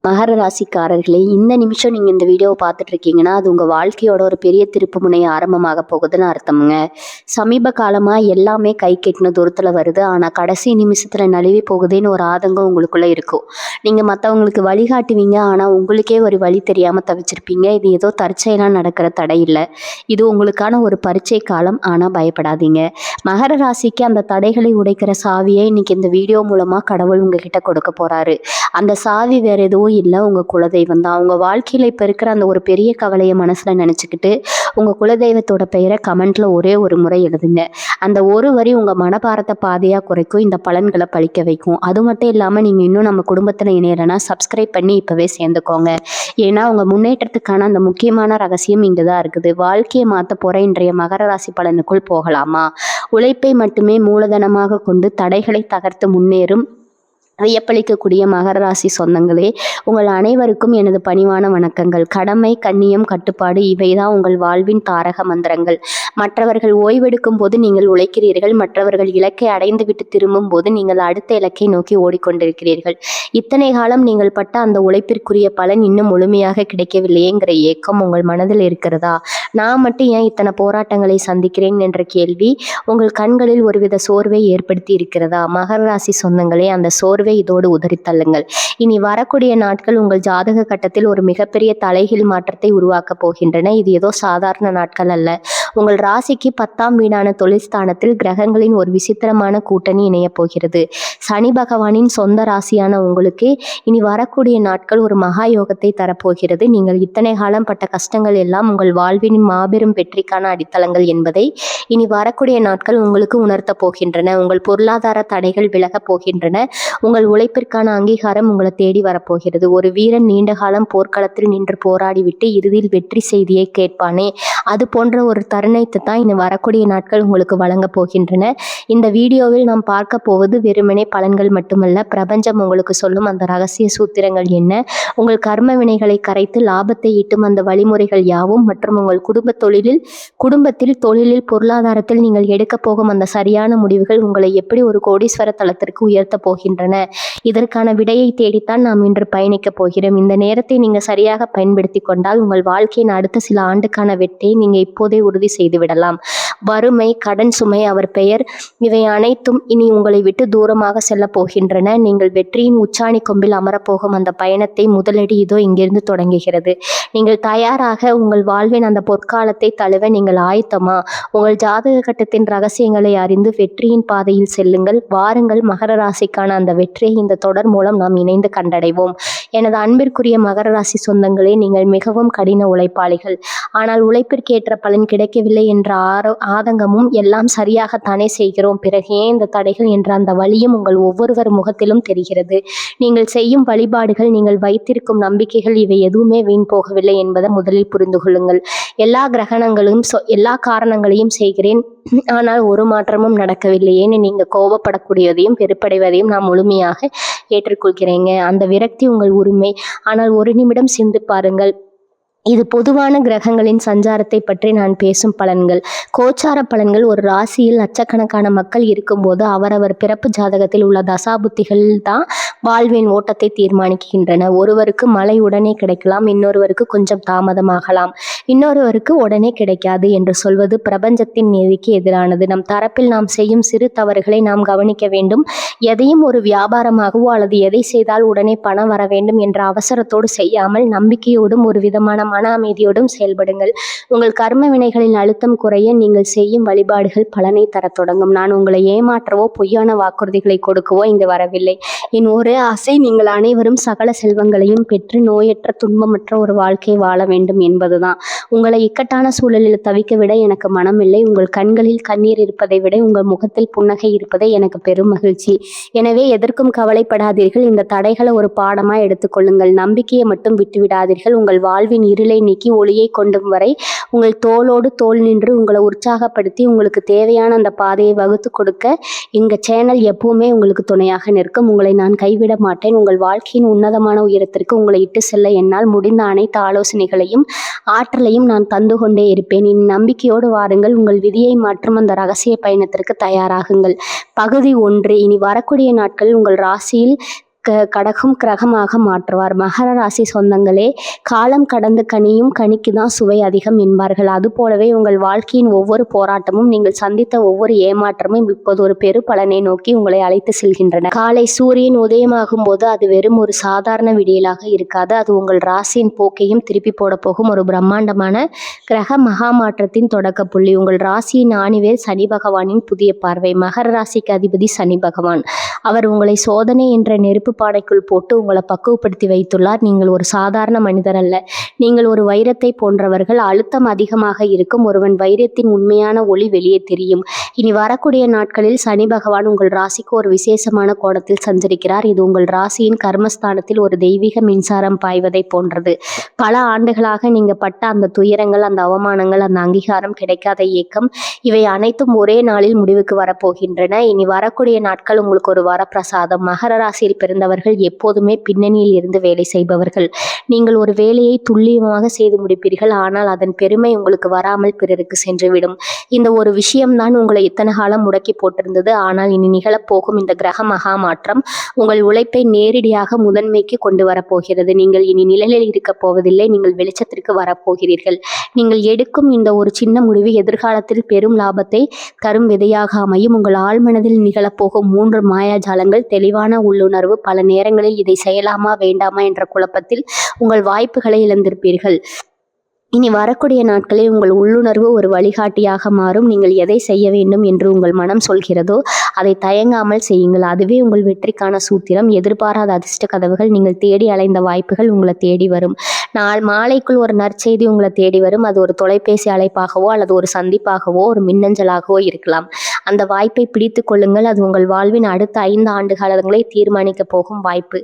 மகர ராசிக்காரர்களே, இந்த நிமிஷம் நீங்க இந்த வீடியோவை பார்த்துட்டு இருக்கீங்கன்னா அது உங்க வாழ்க்கையோட ஒரு பெரிய திருப்பு முனை ஆரம்பமாக போகுதுன்னு அர்த்தமுங்க. சமீப காலமா எல்லாமே கை கெட்டின தூரத்துல வருது. ஆனா கடைசி நிமிஷத்துல நழுவி போகுதேன்னு ஒரு ஆதங்கம் உங்களுக்குள்ள இருக்கும். நீங்க மற்றவங்களுக்கு வழிகாட்டுவீங்க, ஆனா உங்களுக்கே ஒரு வழி தெரியாம தவிச்சிருப்பீங்க. இது ஏதோ தற்செயலா நடக்கிற தடை இல்லை, இது உங்களுக்கான ஒரு பரீட்சை காலம். ஆனா பயப்படாதீங்க. மகர ராசிக்கு அந்த தடைகளை உடைக்கிற சாவியை இன்னைக்கு இந்த வீடியோ மூலமா கடவுள் உங்ககிட்ட கொடுக்க போறாரு. அந்த சாவி வேற எதுவும் இல்லை, உங்கள் குலதெய்வம் தான். உங்கள் வாழ்க்கையில் இப்போ இருக்கிற அந்த ஒரு பெரிய கவலையை மனசில் நினச்சிக்கிட்டு உங்கள் குலதெய்வத்தோட பெயரை கமெண்ட்டில் ஒரே ஒரு முறை எழுதுங்க. அந்த ஒரு வரி உங்கள் மனபாரத்தை பாதையாக குறைக்கும், இந்த பலன்களை பழிக்க வைக்கும். அது மட்டும் இல்லாமல் நீங்கள் இன்னும் நம்ம குடும்பத்தில் இணையலைன்னா சப்ஸ்கிரைப் பண்ணி இப்போவே சேர்ந்துக்கோங்க. ஏன்னா உங்கள் முன்னேற்றத்துக்கான அந்த முக்கியமான ரகசியம் இங்கே தான் இருக்குது. வாழ்க்கையை மாற்ற போகிற இன்றைய மகர ராசி பலனுக்குள் போகலாமா? உழைப்பை மட்டுமே மூலதனமாக கொண்டு தடைகளை தகர்த்து முன்னேறும் வியப்பளிக்கக்கூடிய மகர ராசி சொந்தங்களே, உங்கள் அனைவருக்கும் எனது பணிவான வணக்கங்கள். கடமை, கண்ணியம், கட்டுப்பாடு இவைதான் உங்கள் வாழ்வின் தாரக மந்திரங்கள். மற்றவர்கள் ஓய்வெடுக்கும் போது நீங்கள் உழைக்கிறீர்கள். மற்றவர்கள் இலக்கை அடைந்து விட்டு திரும்பும் போது நீங்கள் அடுத்த இலக்கை நோக்கி ஓடிக்கொண்டிருக்கிறீர்கள். இத்தனை காலம் நீங்கள் பட்ட அந்த உழைப்பிற்குரிய பலன் இன்னும் முழுமையாக கிடைக்கவில்லையேங்கிற ஏக்கம் உங்கள் மனதில் இருக்கிறதா? நான் மட்டும் ஏன் இத்தனை போராட்டங்களை சந்திக்கிறேன் என்ற கேள்வி உங்கள் கண்களில் ஒருவித சோர்வை ஏற்படுத்தி இருக்கிறதா? மகர ராசி சொந்தங்களே, அந்த சோர்வை இதோடு உதறி தள்ளுங்கள். இனி வரக்கூடிய நாட்கள் உங்கள் ஜாதக கட்டத்தில் ஒரு மிகப்பெரிய தலைகீழ் மாற்றத்தை உருவாக்க போகின்றன. இது ஏதோ சாதாரண நாட்கள் அல்ல. உங்கள் ராசிக்கு 10ஆம் வீடான தொழில் ஸ்தானத்தில் கிரகங்களின் ஒரு விசித்திரமான கூட்டணி இணைய போகிறது. சனி பகவானின் சொந்த ராசியான உங்களுக்கு இனி வரக்கூடிய நாட்கள் ஒரு மகா யோகத்தை தரப்போகிறது. நீங்கள் இத்தனை காலம் பட்ட கஷ்டங்கள் எல்லாம் உங்கள் வாழ்வின் மாபெரும் வெற்றிக்கான அடித்தளங்கள் என்பதை இனி வரக்கூடிய நாட்கள் உங்களுக்கு உணர்த்த போகின்றன. உங்கள் பொருளாதார தடைகள் விலகப் போகின்றன. உங்கள் உழைப்பிற்கான அங்கீகாரம் உங்களை தேடி வரப்போகிறது. ஒரு வீரன் நீண்ட காலம் போர்க்களத்தில் நின்று போராடிவிட்டு இறுதியில் வெற்றி செய்தியை கேட்பானே, அது போன்ற ஒரு தருணத்தை தான் இனி வரக்கூடிய நாட்கள் உங்களுக்கு வழங்க போகின்றன. இந்த வீடியோவில் நாம் பார்க்க போவது வெறுமனே பலன்கள் மட்டுமல்ல, பிரபஞ்சம் உங்களுக்கு சொல்லும் அந்த ரகசிய சூத்திரங்கள் என்ன, உங்கள் கர்ம வினைகளை கரைத்து லாபத்தை ஈட்டும் அந்த வழிமுறைகள் யாவும், மற்றும் உங்கள் குடும்பத்தில் தொழிலில் பொருளாதாரத்தில் நீங்கள் எடுக்க போகும் அந்த சரியான முடிவுகள் உங்களை எப்படி ஒரு கோடீஸ்வர தளத்திற்கு உயர்த்த போகின்றன. இதற்கான விடையை தேடித்தான் நாம் இன்று பயணிக்க போகிறோம். இந்த நேரத்தை நீங்க சரியாக பயன்படுத்தி கொண்டால் உங்கள் வாழ்க்கையின் அடுத்த சில ஆண்டுக்கான வெற்றியை நீங்க இப்போதே உறுதி செய்து விடலாம். வறுமை, கடன் சுமை, அவர் பெயர் இவை அனைத்தும் இனி உங்களை விட்டு தூரமாக செல்ல போகின்றன. நீங்கள் வெற்றியின் உச்சாணி கொம்பில் அமரப்போகும் அந்த பயணத்தை முதலடி இதோ இங்கிருந்து தொடங்குகிறது. நீங்கள் தயாராக உங்கள் வாழ்வின் அந்த பொற்காலத்தை தழுவ நீங்கள் ஆயத்தமா? உங்கள் ஜாதக கட்டத்தின் ரகசியங்களை அறிந்து வெற்றியின் பாதையில் செல்லுங்கள். வாருங்கள், மகர ராசிக்கான அந்த வெற்றியை இந்த தொடர் மூலம் நாம் இணைந்து கண்டடைவோம். எனது அன்பிற்குரிய மகர ராசி சொந்தங்களே, நீங்கள் மிகவும் கடின உழைப்பாளிகள். ஆனால் உழைப்பிற்கேற்ற பலன் கிடைக்கவில்லை என்ற ஆதங்கமும், எல்லாம் சரியாகத்தானே செய்கிறோம், பிறகு ஏன் இந்த தடைகள் என்ற அந்த வலியும் உங்கள் ஒவ்வொருவர் முகத்திலும் தெரிகிறது. நீங்கள் செய்யும் வழிபாடுகள், நீங்கள் வைத்திருக்கும் நம்பிக்கைகள் இவை எதுவுமே வீண் போகவில்லை என்பதை முதலில் புரிந்து கொள்ளுங்கள். எல்லா காரணங்களையும் செய்கிறேன், ஆனால் ஒரு மாற்றமும் நடக்கவில்லையேன்னு நீங்க கோபப்படக்கூடியதையும் வெறுப்படைவதையும் நான் முழுமையாக ஏற்றுக்கொள்கிறேங்க. அந்த விரக்தி உங்கள் உரிமை. ஆனால் ஒரு நிமிடம் சிந்தித்து பாருங்கள். இது பொதுவான கிரகங்களின் சஞ்சாரத்தை பற்றி நான் பேசும் பலன்கள். கோச்சார பலன்கள் ஒரு ராசியில் லட்சக்கணக்கான மக்கள் இருக்கும்போது அவரவர் பிறப்பு ஜாதகத்தில் உள்ள தசாபுத்திகள் தான் வாழ்வின் ஓட்டத்தை தீர்மானிக்கின்றன. ஒருவருக்கு மழை உடனே கிடைக்கலாம், இன்னொருவருக்கு கொஞ்சம் தாமதமாகலாம், இன்னொருவருக்கு உடனே கிடைக்காது என்று சொல்வது பிரபஞ்சத்தின் நீதிக்கு எதிரானது. நம் தரப்பில் நாம் செய்யும் சிறு தவறுகளை நாம் கவனிக்க வேண்டும். எதையும் ஒரு வியாபாரமாகவோ அல்லது எதை செய்தால் உடனே பணம் வர வேண்டும் என்ற அவசரத்தோடு செய்யாமல் நம்பிக்கையோடும் ஒரு விதமான மன அமைதியோடும் செயல்படுங்கள். உங்கள் கர்ம வினைகளின் அழுத்தம் குறைய நீங்கள் செய்யும் வழிபாடுகள் பலனை தர தொடங்கும். நான் உங்களை ஏமாற்றவோ பொய்யான வாக்குறுதிகளை கொடுக்கவோ இங்கு வரவில்லை. என் ஒரே ஆசை, நீங்கள் அனைவரும் சகல செல்வங்களையும் பெற்று நோயற்ற துன்பமற்ற ஒரு வாழ்க்கை வாழ வேண்டும் என்பதுதான். உங்களை இக்கட்டான சூழலில் தவிக்க விட எனக்கு மனமில்லை. உங்கள் கண்களில் கண்ணீர் இருப்பதை விட உங்கள் முகத்தில் புன்னகை இருப்பதை எனக்கு பெரும் மகிழ்ச்சி. எனவே எதற்கும் கவலைப்படாதீர்கள். இந்த தடைகளை ஒரு பாடமாக எடுத்துக்கொள்ளுங்கள். நம்பிக்கையை மட்டும் விட்டுவிடாதீர்கள். உங்கள் வாழ்வின் இருளை நீக்கி ஒளியை கொண்டும் வரை உங்கள் தோளோடு தோள் நின்று உங்களை உற்சாகப்படுத்தி உங்களுக்கு தேவையான அந்த பாதையை வகுத்து கொடுக்க எங்கள் சேனல் எப்பவுமே உங்களுக்கு துணையாக நிற்கும். உங்களை நான் கைவிட மாட்டேன். உங்கள் வாழ்க்கையின் உன்னதமான உயரத்திற்கு உங்களை இட்டு செல்ல என்னால் முடிந்த அனைத்து ஆலோசனைகளையும் ஆற்றலையும் நான் தந்து கொண்டே இருப்பேன். நம்பிக்கையோடு வாருங்கள். உங்கள் விதியை மாற்றும் அந்த ரகசிய பயணத்திற்கு தயாராகுங்கள். பகுதி 1. இனி வரக்கூடிய நாட்களில் உங்கள் ராசியில் கடகம் கிரகமாக மாற்றுவார். மகர ராசி சொந்தங்களே, காலம் கடந்து கனியும் கனிக்கு தான் சுவை அதிகம் என்பார்கள். அதுபோலவே உங்கள் வாழ்க்கையின் ஒவ்வொரு போராட்டமும், நீங்கள் சந்தித்த ஒவ்வொரு ஏமாற்றமும் இப்போது ஒரு பெரு பலனை நோக்கி உங்களை அழைத்து செல்கின்றன. காலை சூரியன் உதயமாகும் போது அது வெறும் ஒரு சாதாரண விடியலாக இருக்காது. அது உங்கள் ராசியின் போக்கையும் திருப்பி போட போகும் ஒரு பிரம்மாண்டமான கிரக மகா மாற்றத்தின் தொடக்க புள்ளி. உங்கள் ராசியின் ஆணிவேர் சனி பகவானின் புதிய பார்வை. மகர ராசிக்கு அதிபதி சனி பகவான். அவர் உங்களை சோதனை என்ற நெருப்பு பானைக்குள் போட்டு உங்களை பக்குவப்படுத்தி வைத்துள்ளார். நீங்கள் ஒரு சாதாரண மனிதர் அல்ல. நீங்கள் ஒரு வைரத்தை போன்றவர்கள். அழுத்தம் அதிகமாக இருக்கும் ஒருவன் வைரத்தின் உண்மையான ஒளி வெளியே தெரியும். இனி வரக்கூடிய நாட்களில் சனி பகவான் உங்கள் ராசிக்கு ஒரு விசேஷமான கோணத்தில் சஞ்சரிக்கிறார். இது உங்கள் ராசியின் கர்மஸ்தானத்தில் ஒரு தெய்வீக மின்சாரம் பாய்வதை போன்றது. பல ஆண்டுகளாக நீங்க பட்ட அந்த துயரங்கள், அந்த அவமானங்கள், அந்த அங்கீகாரம், கிடைக்காத ஏக்கம், இவை அனைத்தும் ஒரே நாளில் முடிவுக்கு வரப்போகின்றன. இனி வரக்கூடிய நாட்கள் உங்களுக்கு ஒரு வரப்பிரசாதம். மகர ராசியில் பிறந்தவர்கள் எப்போதுமே பின்னணியில் இருந்து வேலை செய்பவர்கள். நீங்கள் ஒரு வேலையை துல்லியமாக செய்து முடிப்பீர்கள். ஆனால் அதன் பெருமை உங்களுக்கு வராமல் பிறருக்கு சென்றுவிடும். இந்த ஒரு விஷயம்தான் உங்களை இத்தனை காலம் முடக்கி போட்டிருந்தது. ஆனால் இனி நிகழப்போகும் இந்த கிரக மகா மாற்றம் உங்கள் உழைப்பை நேரடியாக முதன்மைக்கு கொண்டு வரப்போகிறது. நீங்கள் இனி நிழலில் இருக்க போவதில்லை. நீங்கள் வெளிச்சத்திற்கு வரப்போகிறீர்கள். நீங்கள் எடுக்கும் இந்த ஒரு சின்ன முடிவு எதிர்காலத்தில் பெரும் லாபத்தை தரும் விதையாக அமையும். உங்கள் ஆழ்மனதில் நிகழப்போகும் 3 மாயாஜாலங்கள், தெளிவான உள்ளுணர்வு. பல நேரங்களில் இதை செய்யலாமா வேண்டாமா என்ற குழப்பத்தில் உங்கள் வாய்ப்புகளை இழந்திருப்பீர்கள். இனி வரக்கூடிய நாட்களில் உங்கள் உள்ளுணர்வு ஒரு வழிகாட்டியாக மாறும். நீங்கள் எதை செய்ய வேண்டும் என்று உங்கள் மனம் சொல்கிறதோ அதை தயங்காமல் செய்யுங்கள். அதுவே உங்கள் வெற்றிக்கான சூத்திரம். எதிர்பாராத அதிர்ஷ்ட கதவுகள், நீங்கள் தேடி அலைந்த வாய்ப்புகள் உங்களை தேடி வரும். நாள் மாலைக்குள் ஒரு நற்செய்தி உங்களை தேடி வரும். அது ஒரு தொலைபேசி அழைப்பாகவோ அல்லது ஒரு சந்திப்பாகவோ ஒரு மின்னஞ்சலாகவோ இருக்கலாம். அந்த வாய்ப்பை பிடித்து கொள்ளுங்கள். அது உங்கள் வாழ்வின் அடுத்த 5 ஆண்டு காலங்களை தீர்மானிக்க போகும் வாய்ப்பு.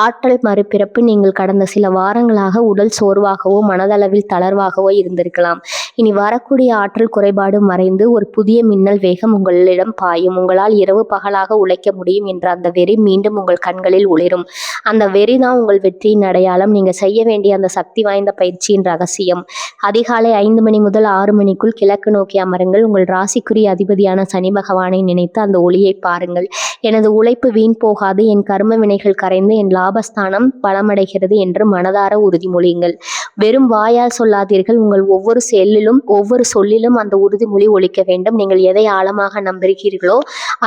ஆற்றல் மறுபிறப்பு. நீங்கள் கடந்த சில வாரங்களாக உடல் சோர்வாகவோ மனதளவில் தளர்வாகவோ இருந்திருக்கலாம். இனி வரக்கூடிய ஆற்றல் குறைபாடு மறைந்து ஒரு புதிய மின்னல் வேகம் உங்களிடம் பாயும். உங்களால் இரவு பகலாக உழைக்க முடியும் என்ற அந்த வெறி மீண்டும் உங்கள் கண்களில் ஒளிரும். அந்த வெறி தான் உங்கள் வெற்றியின் அடையாளம். நீங்கள் செய்ய வேண்டிய அந்த சக்தி வாய்ந்த பயிற்சியின் ரகசியம். அதிகாலை 5 மணி முதல் 6 மணிக்குள் கிழக்கு நோக்கி அமருங்கள். உங்கள் ராசிக்குரிய அதிபதியான சனி பகவானை நினைத்து அந்த ஒளியை பாருங்கள். எனது உழைப்பு வீண் போகாது, என் கர்ம வினைகள் கரைந்து என் லாபஸ்தானம் பலமடைகிறது என்று மனதார உறுதிமொழியுங்கள். வெறும் வாயால் சொல்லாதீர்கள். உங்கள் ஒவ்வொரு செல்லிலும் ஒவ்வொரு சொல்லிலும் அந்த உறுதிமொழி ஒலிக்க வேண்டும். நீங்கள் எதை ஆழமாக நம்புகிறீர்களோ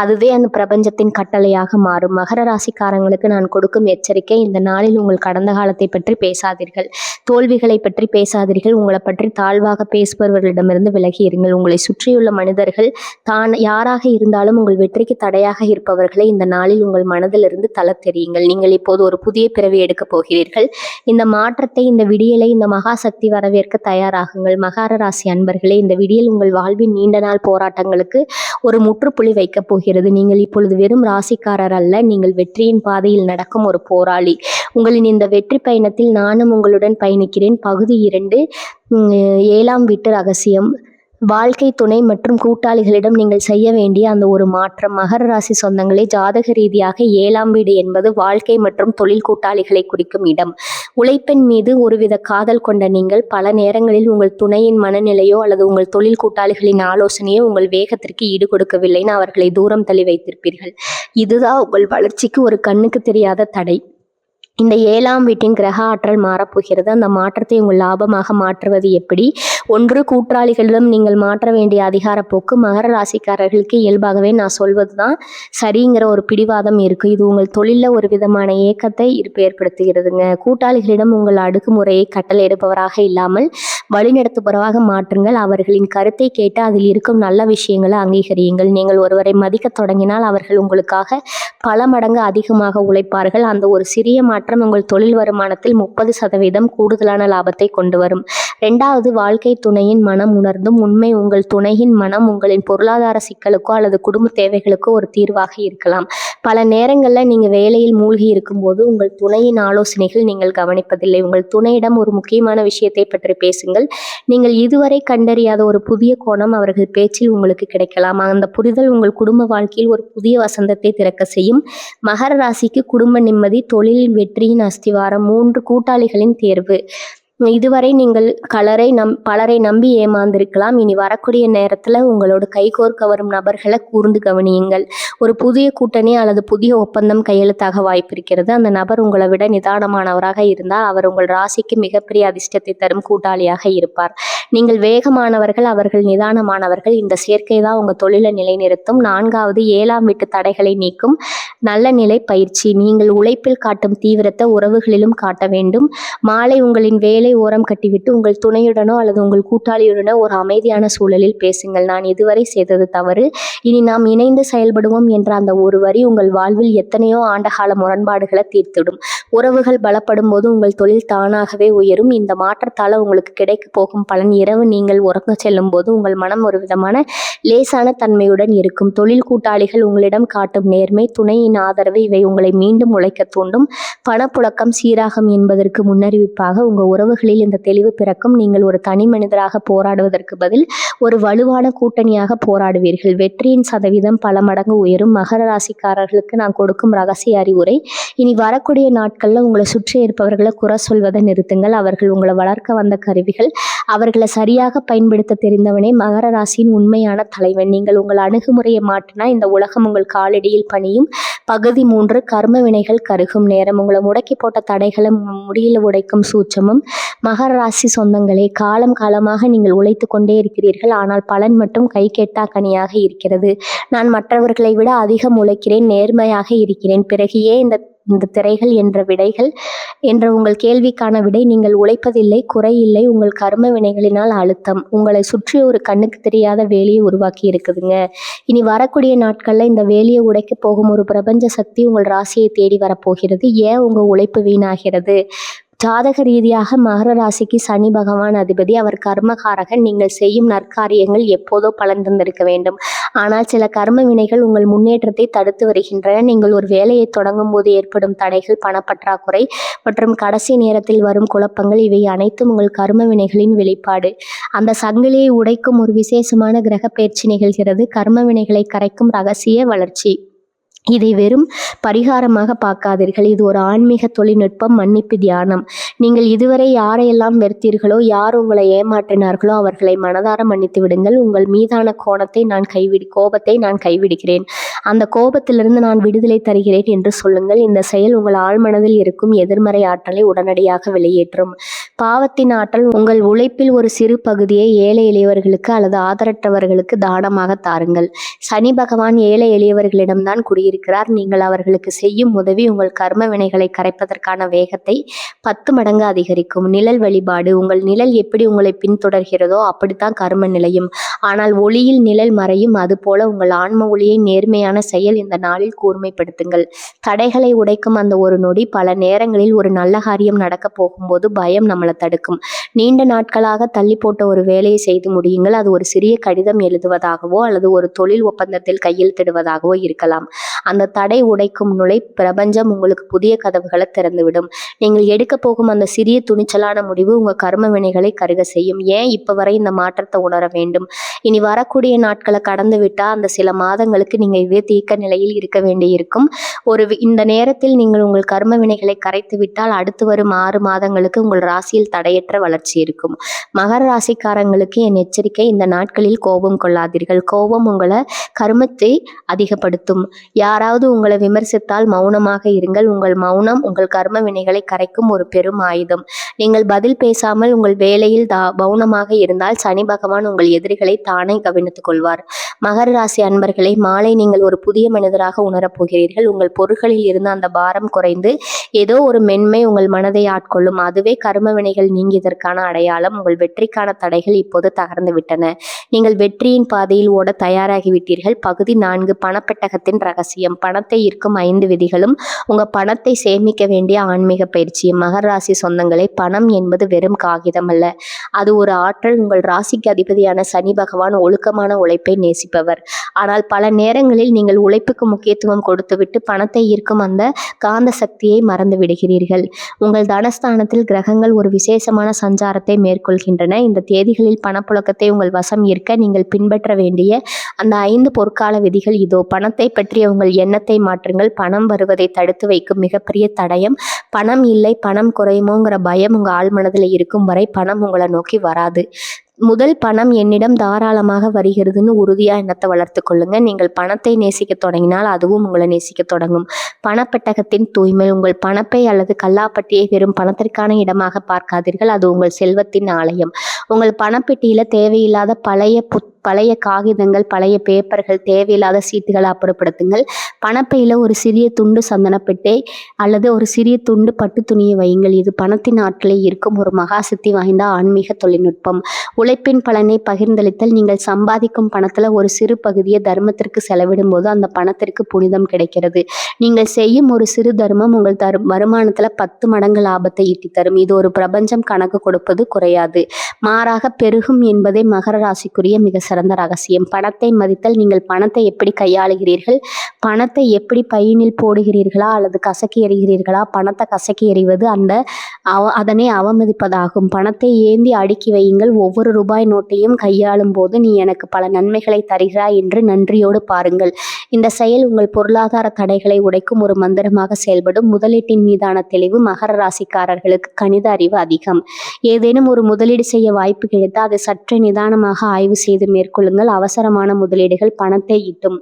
அதுவே அந்த பிரபஞ்சத்தின் கட்டளையாக மாறும். மகர ராசிக்காரங்களுக்கு நான் கொடுக்கும் எச்சரிக்கை: இந்த நாளில் உங்கள் கடந்த காலத்தை பற்றி பேசாதீர்கள். தோல்விகளை பற்றி பேசாதீர்கள். உங்களை பற்றி தாழ்வாக பேசுபவர்களிடமிருந்து விலகி இருங்கள். உங்களை சுற்றியுள்ள மனிதர்கள் தான் யாராக இருந்தாலும் உங்கள் வெற்றிக்கு தடையாக இருப்பவர்களை இந்த நாளில் உங்கள் மனதிலிருந்து தளர்த்தெறியுங்கள். நீங்கள் இப்போது ஒரு புதிய பிறவி எடுக்கப் போகிறீர்கள். இந்த மாற்றத்தை, இந்த விடியலை, இந்த மகா சக்தி வரவேற்க தயாராகுங்கள். மகர ராசி அன்பர்களே, இந்த விடியல் உங்கள் வாழ்வின் நீண்ட நாள் போராட்டங்களுக்கு ஒரு முற்றுப்புள்ளி வைக்கப் போகிறது. நீங்கள் இப்பொழுது வெறும் ராசிக்காரர் அல்ல, நீங்கள் வெற்றியின் பாதையில் நடக்கும் ஒரு போராளி. உங்களின் இந்த வெற்றி பயணத்தில் நானும் உங்களுடன் பயணிக்கிறேன். பகுதி 2, 7ஆம் வீட்டு ரகசியம். வாழ்க்கை துணை மற்றும் கூட்டாளிகளிடம் நீங்கள் செய்ய வேண்டிய அந்த ஒரு மாற்றம். மகர ராசி சொந்தங்களே, ஜாதக ரீதியாக 7ஆம் வீடு என்பது வாழ்க்கை மற்றும் தொழில் கூட்டாளிகளை குறிக்கும் இடம். உழைப்பின் மீது ஒருவித காதல் கொண்ட நீங்கள் பல நேரங்களில் உங்கள் துணையின் மனநிலையோ அல்லது உங்கள் தொழில் கூட்டாளிகளின் ஆலோசனையோ உங்கள் வேகத்திற்கு ஈடு கொடுக்கவில்லைன்னு அவர்களை தூரம் தள்ளி வைத்திருப்பீர்கள். இதுதான் உங்கள் வளர்ச்சிக்கு ஒரு கண்ணுக்கு தெரியாத தடை. இந்த 7ஆம் வீட்டின் கிரக ஆற்றல் மாறப்போகிறது. அந்த மாற்றத்தை உங்கள் லாபமாக மாற்றுவது எப்படி? 1, கூட்டாளிகளிடம் நீங்கள் மாற்ற வேண்டிய அதிகார போக்கு. மகர ராசிக்காரர்களுக்கு இயல்பாகவே நான் சொல்வது தான் சரிங்கிற ஒரு பிடிவாதம் இருக்குது. இது உங்கள் தொழிலில் ஒரு விதமான ஏக்கத்தை ஏற்படுத்துகிறதுங்க. கூட்டாளிகளிடம் உங்கள் அடக்குமுறையை கட்டளையிடுபவராக இல்லாமல் வழிநடத்துபவராக மாற்றுங்கள். அவர்களின் கருத்தை கேட்டு அதில் இருக்கும் நல்ல விஷயங்களை அங்கீகரியுங்கள். நீங்கள் ஒருவரை மதிக்க தொடங்கினால் அவர்கள் உங்களுக்காக பல மடங்கு அதிகமாக உழைப்பார்கள். அந்த ஒரு சிறிய மாற்றம் உங்கள் தொழில் வருமானத்தில் 30% கூடுதலான லாபத்தை கொண்டு வரும். 2வது, வாழ்க்கை துணையின் மனம் உணர்ந்தும் உண்மை. உங்கள் துணையின் மனம் உங்களின் பொருளாதார சிக்கலுக்கோ அல்லது குடும்ப தேவைகளுக்கோ ஒரு தீர்வாக இருக்கலாம். பல நேரங்களில் நீங்கள் வேலையில் மூழ்கி இருக்கும்போது உங்கள் துணையின் ஆலோசனைகள் நீங்கள் கவனிப்பதில்லை. உங்கள் துணையிடம் ஒரு முக்கியமான விஷயத்தை பற்றி பேசுங்கள். நீங்கள் இதுவரை கண்டறியாத ஒரு புதிய கோணம் அவர்கள் பேச்சில் உங்களுக்கு கிடைக்கலாம். அந்த புரிதல் உங்கள் குடும்ப வாழ்க்கையில் ஒரு புதிய வசந்தத்தை திறக்க செய்யும். மகர ராசிக்கு குடும்ப நிம்மதி, தொழிலின் வெற்றியின் அஸ்திவாரம். 3, கூட்டாளிகளின் தேர்வு. இதுவரை நீங்கள் பலரை நம்பி ஏமாந்திருக்கலாம். இனி வரக்கூடிய நேரத்தில் உங்களோட கைகோர்க்க வரும் நபர்களை கூர்ந்து கவனியுங்கள். ஒரு புதிய கூட்டணி அல்லது புதிய ஒப்பந்தம் கையெழுத்தாக வாய்ப்பிருக்கிறது. அந்த நபர் உங்களை விட நிதானமானவராக இருந்தால் அவர் உங்கள் ராசிக்கு மிகப்பெரிய அதிர்ஷ்டத்தை தரும் கூட்டாளியாக இருப்பார். நீங்கள் வேகமானவர்கள், அவர்கள் நிதானமானவர்கள். இந்த சேர்க்கை தான் உங்கள் தொழிலை நிலைநிறுத்தும். 4வது 7ஆம் வீட்டு தடைகளை நீக்கும் நல்ல நிலை பயிற்சி. நீங்கள் உழைப்பில் காட்டும் தீவிரத்தை உறவுகளிலும் காட்ட வேண்டும். மாலை உங்களின் வேலை ஓரம் கட்டிவிட்டு உங்கள் துணையுடனோ அல்லது உங்கள் கூட்டாளியுடனோ ஒரு அமைதியான சூழலில் பேசுங்கள். நான் இதுவரை செய்தது தவறு, இனி நாம் இணைந்து செயல்படுவோம் என்ற அந்த ஒரு வரி உங்கள் வாழ்வில் எத்தனையோ ஆண்டகால முரண்பாடுகளை தீர்த்திடும். உறவுகள் பலப்படும் போது உங்கள் தொழில் தானாகவே உயரும். இந்த மாற்றத்தால் உங்களுக்கு கிடைக்க போகும் பலன் இரவு நீங்கள் உறங்க செல்லும் போது உங்கள் மனம் ஒரு விதமான லேசான தன்மையுடன் இருக்கும். தொழில் கூட்டாளிகள் உங்களிடம் காட்டும் நேர்மை, துணையின் ஆதரவு இவை உங்களை மீண்டும் உழைக்க தூண்டும். பணப்புழக்கம் சீராகும் என்பதற்கு முன்னறிவிப்பாக உங்கள் உறவுகளில் இந்த தெளிவு பிறக்கும். நீங்கள் ஒரு தனி மனிதராக போராடுவதற்கு பதில் ஒரு வலுவான கூட்டணியாக போராடுவீர்கள். வெற்றியின் சதவீதம் பல மடங்கு உயரும். மகர ராசிக்காரர்களுக்கு நான் கொடுக்கும் ரகசிய அறிவுரை: இனி வரக்கூடிய நாட்களில் உங்களை சுற்றி இருப்பவர்களை குறை சொல்வதை நிறுத்துங்கள். அவர்கள் உங்களை வளர்க்க வந்த கருவிகள். அவர்களை சரியாக பயன்படுத்த தெரிந்தவனே மகர ராசியின் உண்மையான தலைவன். நீங்கள் உங்கள் அணுகுமுறையை மாற்றினா இந்த உலகம் உங்கள் காலடியில் பணியும். பகுதி 3 கர்ம வினைகள் கருகும் நேரம். உங்களை முடக்கி போட்ட தடைகளை முடியில் உடைக்கும் சூட்சமும். மகர ராசி சொந்தங்களே, காலம் காலமாக நீங்கள் உழைத்து கொண்டே இருக்கிறீர்கள். ஆனால் பலன் மட்டும் கை கெட்டா கனியாக இருக்கிறது. நான் மற்றவர்களை விட அதிகம் உழைக்கிறேன், நேர்மையாக இருக்கிறேன், பிறகு ஏன் இந்த திரைகள் என்ற உங்கள் கேள்விக்கான விடை நீங்கள் உழைப்பதில்லை, குறையில்லை, உங்கள் கர்ம வினைகளினால் அழுத்தம். உங்களை சுற்றி ஒரு கண்ணுக்கு தெரியாத வேலையை உருவாக்கி இருக்குதுங்க. இனி வரக்கூடிய நாட்களில் இந்த வேலையை உடைக்க போகும் ஒரு பிரபஞ்ச சக்தி உங்கள் ராசியை தேடி வரப்போகிறது. ஏன் உங்கள் உழைப்பு வீணாகிறது? ஜாதக ரீதியாக மகர ராசிக்கு சனி பகவான் அதிபதி. அவர் கர்மகாரகன். நீங்கள் செய்யும் நற்காரியங்கள் எப்போதோ பலன் தந்திருக்க வேண்டும். ஆனால் சில கர்ம வினைகள் உங்கள் முன்னேற்றத்தை தடுத்து வருகின்றன. நீங்கள் ஒரு வேலையை தொடங்கும் போது ஏற்படும் தடைகள், பணப்பற்றாக்குறை மற்றும் கடைசி நேரத்தில் வரும் குழப்பங்கள் இவை அனைத்தும் உங்கள் கர்ம வினைகளின் வெளிப்பாடு. அந்த சங்கிலியை உடைக்கும் ஒரு விசேஷமான கிரக பயிற்சி நிகழ்கிறது. கர்ம வினைகளை கரைக்கும் ரகசிய வளர்ச்சி. இதை வெறும் பரிகாரமாக பார்க்காதீர்கள். இது ஒரு ஆன்மீக தொழில்நுட்பம், மன்னிப்பு தியானம். நீங்கள் இதுவரை யாரையெல்லாம் வெறுத்தீர்களோ, யார் உங்களை ஏமாற்றினார்களோ அவர்களை மனதார மன்னித்து விடுங்கள். உங்கள் மீதான கோபத்தை நான் கைவிடுகிறேன். அந்த கோபத்திலிருந்து நான் விடுதலை தருகிறேன் என்று சொல்லுங்கள். இந்த செயல் உங்கள் ஆழ்மனதில் இருக்கும் எதிர்மறை ஆற்றலை உடனடியாக வெளியேற்றும். பாவத்தின் ஆற்றல். உங்கள் உழைப்பில் ஒரு சிறு பகுதியை ஏழை எளியவர்களுக்கு அல்லது ஆதரவற்றவர்களுக்கு தானமாக தாருங்கள். சனி பகவான் ஏழை எளியவர்களிடம்தான் குடியிருக்கிறார். நீங்கள் அவர்களுக்கு செய்யும் உதவி உங்கள் கர்ம வினைகளை கரைப்பதற்கான வேகத்தை 10 மடங்கு அதிகரிக்கும். நிழல் வழிபாடு. உங்கள் நிழல் எப்படி உங்களை பின்தொடர்கிறதோ அப்படித்தான் கர்ம நிலையும். ஆனால் ஒளியில் நிழல் மறையும். அதுபோல உங்கள் ஆன்ம ஒளியை நேர்மையான செயல் இந்த நாளில் கூர்மைப்படுத்துங்கள். தடைகளை உடைக்கும் அந்த ஒரு நொடி. பல நேரங்களில் ஒரு நல்ல காரியம் நடக்க போகும்போது பயம் நம்மளை தடுக்கும். நீண்ட நாட்களாக தள்ளி போட்ட ஒரு வேலையை செய்து முடியுங்கள். அது ஒரு சிறிய கடிதம் எழுதுவதாகவோ அல்லது ஒரு தொழில் ஒப்பந்தத்தில் கையெழுத்திடுவதாகவோ இருக்கலாம். அந்த தடை உடைக்கும் நுழை பிரபஞ்சம் உங்களுக்கு புதிய கதவுகளை திறந்துவிடும். நீங்கள் எடுக்க போகும் அந்த சிறிய துணிச்சலான முடிவு உங்கள் கர்ம வினைகளை கருக செய்யும். ஏன் இப்ப வரை இந்த மாற்றத்தை உணர வேண்டும்? இனி வரக்கூடிய நாட்களை கடந்து விட்டால் அந்த சில மாதங்களுக்கு நீங்கள் இதே தீர்க்க நிலையில் இருக்க வேண்டியிருக்கும். இந்த நேரத்தில் நீங்கள் உங்கள் கர்ம வினைகளை கரைத்து விட்டால் அடுத்து வரும் 6 மாதங்களுக்கு உங்கள் ராசியில் தடையற்ற வளர்ச்சி இருக்கும். மகர ராசிக்காரங்களுக்கு என் எச்சரிக்கை: இந்த நாட்களில் கோபம் கொள்ளாதீர்கள். கோபம் உங்களை கர்மத்தை அதிகப்படுத்தும். யாராவது உங்களை விமர்சித்தால் மௌனமாக இருங்கள். உங்கள் மௌனம் உங்கள் கர்ம வினைகளை கரைக்கும் ஒரு பெரும் ஆயுதம். நீங்கள் பதில் பேசாமல் உங்கள் வேலையில் மௌனமாக இருந்தால் சனி பகவான் உங்கள் எதிரிகளை தானே கவனித்துக் கொள்வார். மகர ராசி அன்பர்களை, மாலை நீங்கள் ஒரு புதிய மனிதராக உணரப்போகிறீர்கள். உங்கள் பொருட்களில் இருந்து அந்த பாரம் குறைந்து ஏதோ ஒரு மென்மை உங்கள் மனதை ஆட்கொள்ளும். அதுவே கர்ம வினைகள் நீங்கியதற்கான அடையாளம். உங்கள் வெற்றிக்கான தடைகள் இப்போது தகர்ந்து விட்டன. நீங்கள் வெற்றியின் பாதையில் ஓட தயாராகிவிட்டீர்கள். பகுதி 4 பணப்பெட்டகத்தின் ரகசியம். பணத்தை ஈர்க்கும் 5 விதிகளும் உங்கள் பணத்தை சேமிக்க வேண்டிய ஆன்மீக பயிற்சியும். மகர ராசி சொந்தங்களை, பணம் என்பது வெறும் காகிதம் அல்ல, அது ஒரு ஆற்றல். உங்கள் ராசிக்கு அதிபதியான சனி பகவான் ஒழுக்கமான உழைப்பை நேசிப்பவர். ஆனால் பல நேரங்களில் நீங்கள் உழைப்புக்கு முக்கியத்துவம் கொடுத்துவிட்டு பணத்தை ஈர்க்கும் அந்த காந்த சக்தியை மறந்து விடுகிறீர்கள். உங்கள் தனஸ்தானத்தில் கிரகங்கள் ஒரு விசேஷமான சஞ்சாரத்தை மேற்கொள்கின்றன. இந்த தேதிகளில் பணப்புழக்கத்தை உங்கள் வசம் ஈர்க்க நீங்கள் பின்பற்ற வேண்டிய அந்த 5 பொற்கால விதிகள் இதோ. பணத்தை பற்றிய உங்கள் எண்ணத்தை மாற்றுங்கள். பணம் வருவதை தடுத்து வைக்கும் மிகப்பெரிய தடயம் பணம் இல்லை, பணம் குறையுமோங்கிற பயம் உங்கள் ஆழ்மனதில் இருக்கும் வரை பணம் உங்களை நோக்கி வராது. முதல் பணம் என்னிடம் தாராளமாக வருகிறதுன்னு உறுதியாக எண்ணத்தை வளர்த்து கொள்ளுங்க. நீங்கள் பணத்தை நேசிக்க தொடங்கினால் அதுவும் உங்களை நேசிக்க தொடங்கும். பணப்பெட்டகத்தின் தூய்மை. உங்கள் பணப்பை அல்லது கல்லாப்பட்டியை வெறும் பணத்திற்கான இடமாக பார்க்காதீர்கள். அது உங்கள் செல்வத்தின் ஆலயம். உங்கள் பணப்பெட்டியில் தேவையில்லாத பழைய காகிதங்கள், பழைய பேப்பர்கள், தேவையில்லாத சீட்டுகளை அப்புறப்படுத்துங்கள். பணப்பையில் ஒரு சிறிய துண்டு சந்தனப்பெட்டை அல்லது ஒரு சிறிய துண்டு பட்டு துணியை வையுங்கள். இது பணத்தின் ஆற்றலை ஈர்க்கும் ஒரு மகா சக்தி வாய்ந்த ஆன்மீக தொழில்நுட்பம். உழைப்பின் பலனை பகிர்ந்தளித்தல். நீங்கள் சம்பாதிக்கும் பணத்தில் ஒரு சிறு பகுதியை தர்மத்திற்கு செலவிடும் போது அந்த பணத்திற்கு புனிதம் கிடைக்கிறது. நீங்கள் செய்யும் ஒரு சிறு தர்மம் உங்கள் வருமானத்தில் 10 மடங்கு லாபத்தை ஈட்டி தரும். இது ஒரு பிரபஞ்சம் கணக்கு கொடுப்பது குறையாது, மாறாக பெருகும் என்பதே மகர ராசிக்குரிய மிக சிறந்த ரகசியம். பணத்தை மதித்தல். நீங்கள் பணத்தை எப்படி கையாளுகிறீர்கள்? பணத்தை எப்படி பையினில் போடுகிறீர்களா அல்லது கசக்கி எறிகிறீர்களா? பணத்தை கசக்கி எறிவது அதனை அவமதிப்பதாகும். பணத்தை ஏந்தி அடுக்கி வையுங்கள். ஒவ்வொரு ரூபாய் நோட்டையும் கையாளும் போது நீ எனக்கு பல நன்மைகளை தருகிறாய் என்று நன்றியோடு பாருங்கள். இந்த செயல் உங்கள் பொருளாதார தடைகளை உடைக்கும் ஒரு மந்திரமாக செயல்படும். முதலீட்டின் மீதான தெளிவு. மகர ராசிக்காரர்களுக்கு கணித அறிவு அதிகம். ஏதேனும் ஒரு முதலீடு செய்ய வாய்ப்பு கிடைத்தால் அதை சற்று நிதானமாக ஆய்வு செய்து மேற்கொள்ளுங்கள். அவசரமான முதலீடுகள் பணத்தை ஈட்டும்,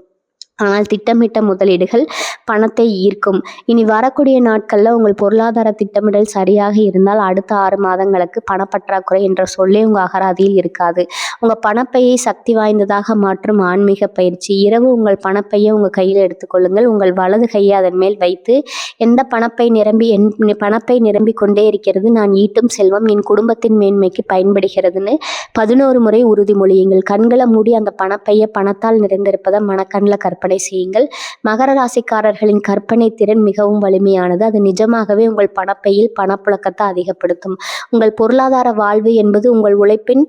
ஆனால் திட்டமிட்ட முதலீடுகள் பணத்தை ஈர்க்கும். இனி வரக்கூடிய நாட்களில் உங்கள் பொருளாதார திட்டமிடல் சரியாக இருந்தால் அடுத்த 6 மாதங்களுக்கு பணப்பற்றாக்குறை என்ற சொல்லே உங்கள் அகராதியில் இருக்காது. உங்கள் பணப்பையை சக்தி வாய்ந்ததாக மாற்றும் ஆன்மீக பயிற்சி. இரவு உங்கள் பணப்பையை உங்கள் கையில் எடுத்துக்கொள்ளுங்கள். உங்கள் வலது கையை அதன் மேல் வைத்து எந்த பணப்பை நிரம்பி கொண்டே இருக்கிறது, நான் ஈட்டும் செல்வம் என் குடும்பத்தின் மேன்மைக்கு பயன்படுகிறதுன்னு 11 முறை உறுதிமொழியுங்கள். கண்களை மூடி அந்த பணப்பையை பணத்தால் நிறைந்திருப்பதை மனக்கண்ணில் கற்பனை செய்யுங்கள். மகர ராசிக்காரர்களின் கற்பனை திறன் மிகவும் வலிமையானது. அது நிஜமாகவே உங்கள் பணப்பையில் பணப்புழக்கத்தை அதிகப்படுத்தும். உங்கள் பொருளாதார வாழ்வு என்பது உங்கள் உழைப்பின்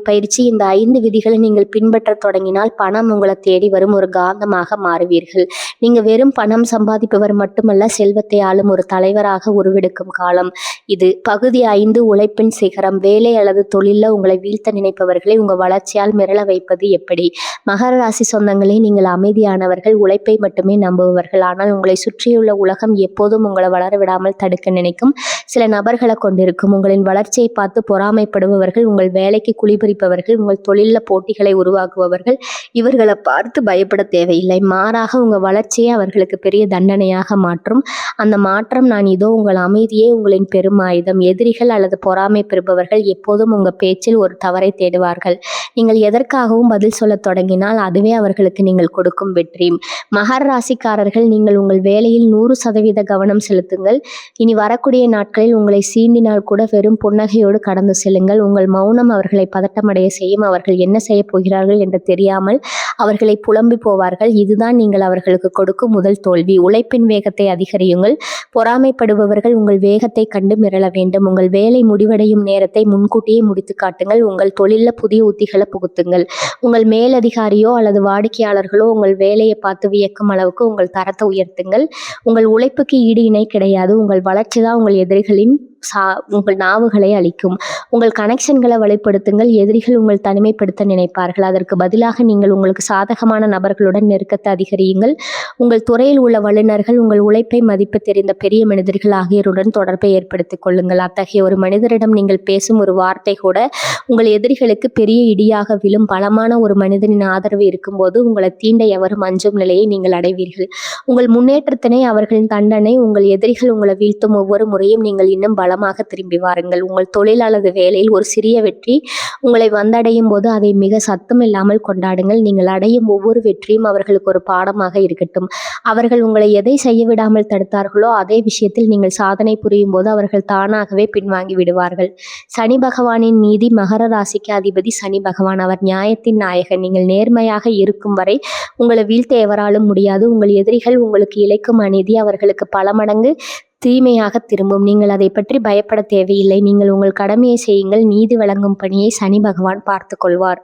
பயிற்சி. இந்த 5 விதிகளை நீங்கள் பின்பற்ற தொடங்கினால் பணம் உங்களை தேடி வரும் ஒரு காந்தமாக மாறுவீர்கள். நீங்கள் வெறும் பணம் சம்பாதிப்பவர் மட்டுமல்ல, செல்வத்தை ஆளும் ஒரு தலைவராக உருவெடுக்கும் காலம் இது. பகுதி 5 உழைப்பின் சிகரம். வேலை அல்லது தொழிலில் உங்களை வீழ்த்த நினைப்பவர்களை உங்கள் வளர்ச்சியால் மிரள வைப்பது எப்படி? மகர ராசி சொந்தங்களே, நீங்கள் அமைதியானவர்கள், உழைப்பை மட்டுமே நம்புபவர்கள். ஆனால் உங்களை சுற்றியுள்ள உலகம் எப்போதும் உங்களை வளர விடாமல் தடுக்க நினைக்கும் சில நபர்களை கொண்டிருக்கும். உங்களின் வளர்ச்சியை பார்த்து பொறாமைப்படுபவர்கள், உங்கள் வேலைக்கு குளிபறிப்பவர்கள், உங்கள் தொழிலில் போட்டிகளை உருவாக்குபவர்கள். இவர்களை பார்த்து பயப்பட தேவையில்லை. மாறாக உங்கள் வளர்ச்சியை அவர்களுக்கு பெரிய தண்டனையாக மாற்றும். அந்த மாற்றம் நான் இதோ. உங்கள் அமைதியே உங்களின் பெரும் ஆயுதம். எதிரிகள் அல்லது பொறாமை பெறுபவர்கள் எப்போதும் உங்கள் பேச்சில் ஒரு தவறை தேடுவார்கள். நீங்கள் எதற்காகவும் பதில் சொல்ல தொடங்கினால் அதுவே அவர்களுக்கு நீங்கள் கொடுக்கும் வெற்றி. மகர ராசிக்காரர்கள், நீங்கள் உங்கள் வேலையில் 100% கவனம் செலுத்துங்கள். இனி வரக்கூடிய நாட்களில் உங்களை சீண்டினால் கூட வெறும் புன்னகையோடு கடந்து செல்லுங்கள். உங்கள் மௌனம் அவர்களை பதட்டமடைய செய்யும். அவர்கள் என்ன செய்ய போகிறார்கள் என்று தெரியாமல் அவர்களை புலம்பி போவார்கள். இதுதான் நீங்கள் அவர்களுக்கு கொடுக்கும் முதல் தோல்வி. உழைப்பின் வேகத்தை அதிகரியுங்கள். பொறாமைப்படுபவர்கள் உங்கள் வேகத்தை கண்டு மிரள வேண்டும். உங்கள் வேலை முடிவடையும் நேரத்தை முன்கூட்டியே முடித்து காட்டுங்கள். உங்கள் தொழிலில் புதிய உத்திகளை புகுத்துங்கள். உங்கள் மேலதிகாரியோ அல்லது வாடிக்கையாளர்களோ உங்கள் வேலையை பார்த்து வியக்கும் அளவுக்கு உங்கள் தரத்தை உயர்த்துங்கள். உங்கள் உழைப்புக்கு ஈடு இணை கிடையாது. உங்கள் வளர்ச்சி தான் உங்கள் எதிரிகளின் உங்கள் நாவுகளை அளிக்கும். உங்கள் கனெக்ஷன்களை வலுப்படுத்துங்கள். எதிரிகள் உங்கள் தனிமைப்படுத்த நினைப்பார்கள். அதற்கு பதிலாக நீங்கள் உங்களுக்கு சாதகமான நபர்களுடன் நெருக்கத்தை அதிகரியுங்கள். உங்கள் துறையில் உள்ள வல்லுநர்கள், உங்கள் உழைப்பை மதிப்பு தெரிந்த பெரிய மனிதர்கள் ஆகியோருடன் தொடர்பை ஏற்படுத்திக் கொள்ளுங்கள். அத்தகைய ஒரு மனிதரிடம் நீங்கள் பேசும் ஒரு வார்த்தை கூட உங்கள் எதிரிகளுக்கு பெரிய இடியாக விழும். பலமான ஒரு மனிதனின் ஆதரவு இருக்கும்போது உங்களை தீண்ட எவரும் அஞ்சும் நிலையை நீங்கள் அடைவீர்கள். உங்கள் முன்னேற்றத்தினை அவர்களின் தண்டனை. உங்கள் எதிரிகள் உங்களை வீழ்த்தும் ஒவ்வொரு முறையும் நீங்கள் இன்னும் பலமாக திரும்பி வாருங்கள். உங்கள் தொழில் அல்லது வேலையில் ஒரு சிறிய வெற்றி உங்களை வந்தடையும் போது அதை மிக சத்தம் இல்லாமல் கொண்டாடுங்கள். நீங்கள் அடையும் ஒவ்வொரு வெற்றியும் அவர்களுக்கு ஒரு பாடமாக இருக்கட்டும். அவர்கள் உங்களை எதை செய்ய விடாமல் தடுத்தார்களோ அதே விஷயத்தில் நீங்கள் சாதனை புரியும் போது அவர்கள் தானாகவே பின்வாங்கி விடுவார்கள். சனி பகவானின் நீதி. மகர ராசிக்கு அதிபதி சனி பகவான். அவர் நியாயத்தின் நாயகன். நீங்கள் நேர்மையாக இருக்கும் வரை உங்களை வீழ்த்த எவராலும் முடியாது. உங்கள் எதிரிகள் உங்களுக்கு இழைக்கும் அநீதி அவர்களுக்கு பல மடங்கு தீமையாக திரும்பும். நீங்கள் அதை பற்றி பயப்பட தேவையில்லை. நீங்கள் உங்கள் கடமையை செய்யுங்கள். நீதி வழங்கும் பணியை சனி பகவான் பார்த்து கொள்வார்.